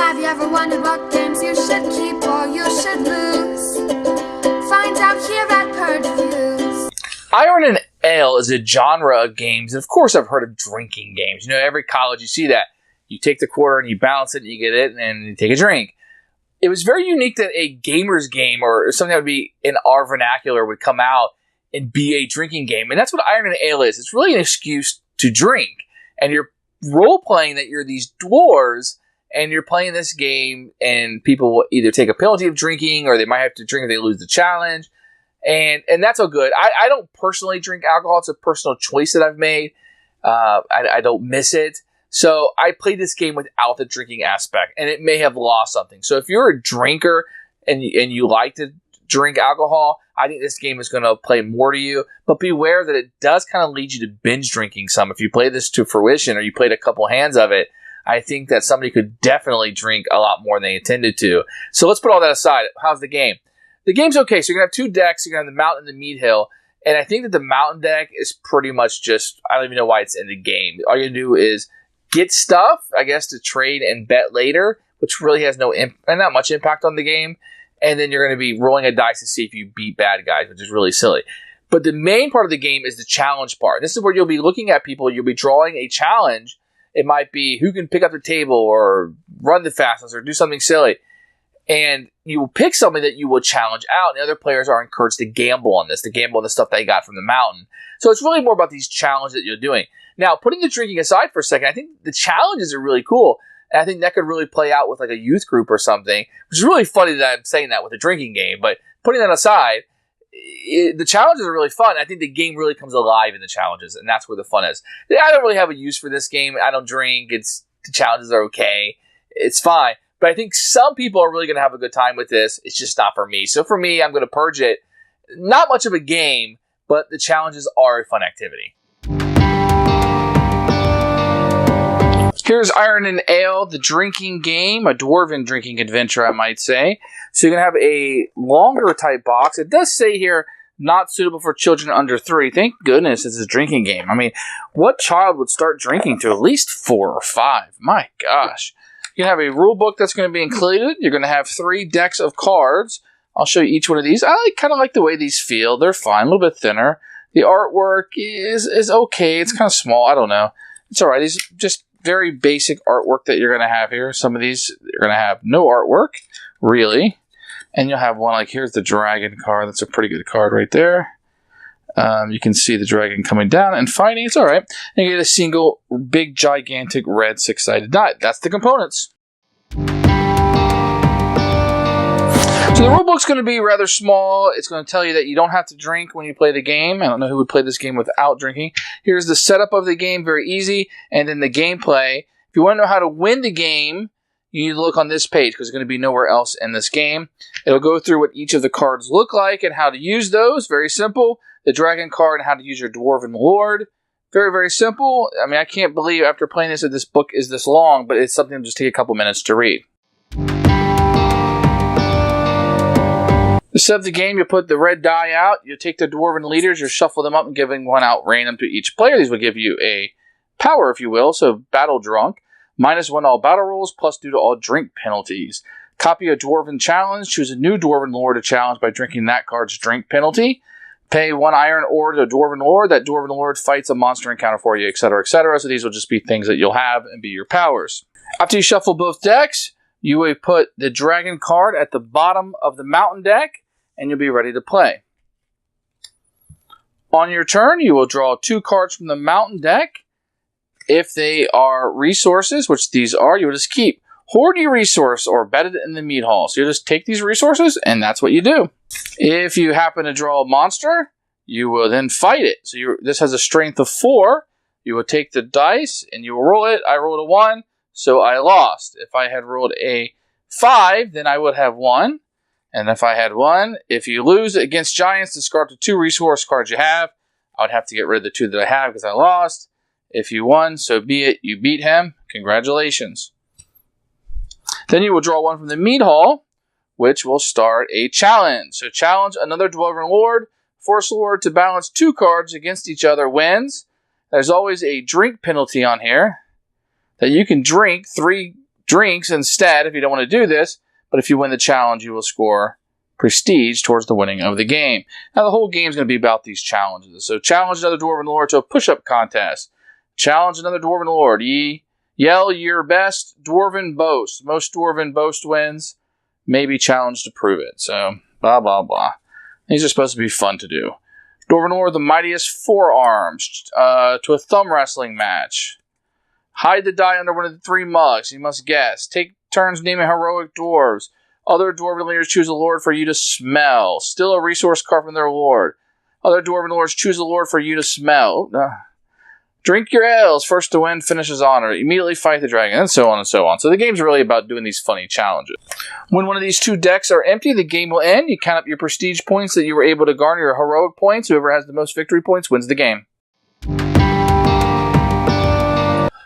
Have you ever wondered what games you should keep or you should lose? Find out here at Purge Reviews. Iron and Ale is a genre of games, and of course I've heard of drinking games. You know, every college you see that. You take the quarter and you balance it and you get it and you take a drink. It was very unique that a gamer's game or something that would be in our vernacular would come out and be a drinking game. And that's what Iron and Ale is. It's really an excuse to drink. And you're role-playing that you're these dwarves and you're playing this game and people will either take a penalty of drinking or they might have to drink if they lose the challenge. And that's all good. I don't personally drink alcohol. It's a personal choice that I've made. I don't miss it. So I played this game without the drinking aspect, and it may have lost something. So if you're a drinker and you like to drink alcohol, I think this game is going to play more to you. But beware that it does kind of lead you to binge drinking some. If you play this to fruition or you played a couple hands of it, I think that somebody could definitely drink a lot more than they intended to. So let's put all that aside. How's the game? The game's okay. So you're going to have two decks. You're going to have the mountain and the meat hill. And I think that the mountain deck is pretty much just, I don't even know why it's in the game. All you're going to do is get stuff, I guess, to trade and bet later, which really has not much impact on the game. And then you're going to be rolling a dice to see if you beat bad guys, which is really silly. But the main part of the game is the challenge part. This is where you'll be looking at people. You'll be drawing a challenge. It might be who can pick up the table or run the fastest or do something silly. And you will pick something that you will challenge out. And the other players are encouraged to gamble on this, to gamble on the stuff they got from the mountain. So it's really more about these challenges that you're doing. Now, putting the drinking aside for a second, I think the challenges are really cool. And I think that could really play out with like a youth group or something, which is really funny that I'm saying that with a drinking game. But putting that aside, the challenges are really fun. I think the game really comes alive in the challenges, and that's where the fun is. I don't really have a use for this game. I don't drink. The challenges are okay. It's fine. But I think some people are really going to have a good time with this. It's just not for me. So for me, I'm going to purge it. Not much of a game, but the challenges are a fun activity. Here's Iron and Ale, the drinking game, a dwarven drinking adventure, I might say. So you're going to have a longer type box. It does say here, not suitable for children under 3. Thank goodness it's a drinking game. I mean, what child would start drinking to at least 4 or 5? My gosh. You have a rule book that's going to be included. You're going to have 3 decks of cards. I'll show you each one of these. I kind of like the way these feel. They're fine, a little bit thinner. The artwork is okay. It's kind of small. I don't know. It's all right. These just very basic artwork that you're going to have here. Some of these, you're going to have no artwork, really. And you'll have one like, here's the dragon card. That's a pretty good card right there. You can see the dragon coming down and fighting. It's all right. And you get a single, big, gigantic, red, 6-sided die. That's the components. So the rulebook's going to be rather small. It's going to tell you that you don't have to drink when you play the game. I don't know who would play this game without drinking. Here's the setup of the game, very easy. And then the gameplay. If you want to know how to win the game, you need to look on this page because it's going to be nowhere else in this game. It'll go through what each of the cards look like and how to use those. Very simple. The dragon card and how to use your dwarven lord. Very, very simple. I mean, I can't believe after playing this that this book is this long, but it's something to just take a couple minutes to read. To set up the game, you put the red die out. You take the dwarven leaders, you shuffle them up and giving one out random to each player. These will give you a power, if you will, so battle drunk. -1 all battle rolls, +2 to all drink penalties. Copy a dwarven challenge. Choose a new dwarven lord to challenge by drinking that card's drink penalty. Pay 1 iron ore to a dwarven lord. That dwarven lord fights a monster encounter for you, etc., etc. So these will just be things that you'll have and be your powers. After you shuffle both decks, you will put the dragon card at the bottom of the mountain deck, and you'll be ready to play. On your turn, you will draw 2 cards from the mountain deck. If they are resources, which these are, you will just keep. Hoard your resource or bet it in the meat hall. So you just take these resources, and that's what you do. If you happen to draw a monster, you will then fight it. So this has a strength of 4. You will take the dice, and you will roll it. I rolled a 1, so I lost. If I had rolled a 5, then I would have won. And if I had 1, if you lose against giants, discard the 2 resource cards you have. I would have to get rid of the 2 that I have because I lost. If you won, so be it. You beat him. Congratulations. Then you will draw 1 from the meat hall, which will start a challenge. So challenge another dwarven lord. Force lord to balance 2 cards against each other wins. There's always a drink penalty on here that you can drink 3 drinks instead if you don't want to do this, but if you win the challenge, you will score prestige towards the winning of the game. Now, the whole game is going to be about these challenges. So, challenge another Dwarven Lord to a push-up contest. Challenge another Dwarven Lord. Yell your best Dwarven boast. Most Dwarven boast wins. Maybe challenge to prove it. So, blah, blah, blah. These are supposed to be fun to do. Dwarven Lord, the mightiest forearms, to a thumb wrestling match. Hide the die under one of the 3 mugs. You must guess. Take turns naming heroic dwarves. Other Dwarven leaders choose a lord for you to smell. Still a resource card from their lord. Other Dwarven lords choose a lord for you to smell. Drink your ales. First to win finishes honor. Immediately fight the dragon, and so on and so on. So the game's really about doing these funny challenges. When one of these 2 decks are empty, the game will end. You count up your prestige points that you were able to garner, your heroic points. Whoever has the most victory points wins the game.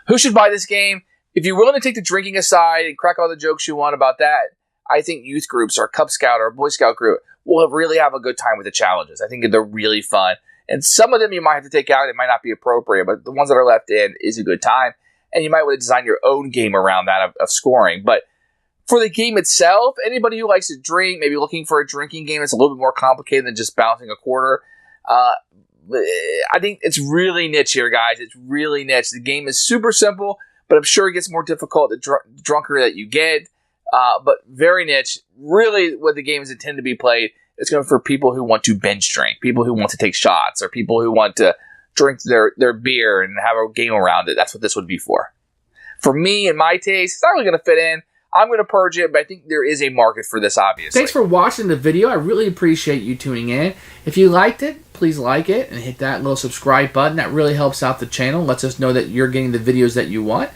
Who should buy this game? If you're willing to take the drinking aside and crack all the jokes you want about that, I think youth groups or Cub Scout or Boy Scout group will really have a good time with the challenges. I think they're really fun. And some of them you might have to take out. It might not be appropriate, but the ones that are left in is a good time. And you might want to design your own game around that of scoring. But for the game itself, anybody who likes to drink, maybe looking for a drinking game that's a little bit more complicated than just bouncing a quarter, I think it's really niche here, guys. It's really niche. The game is super simple, but I'm sure it gets more difficult the drunker that you get. But very niche. Really, what the game is intended to be played, it's going for people who want to binge drink, people who want to take shots, or people who want to drink their beer and have a game around it. That's what this would be for. For me and my taste, it's not really going to fit in. I'm going to purge it, but I think there is a market for this, obviously. Thanks for watching the video. I really appreciate you tuning in. If you liked it, please like it and hit that little subscribe button. That really helps out the channel, lets us know that you're getting the videos that you want.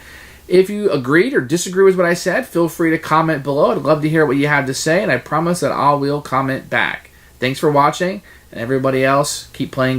If you agreed or disagree with what I said, feel free to comment below. I'd love to hear what you have to say, and I promise that I will comment back. Thanks for watching, and everybody else, keep playing games.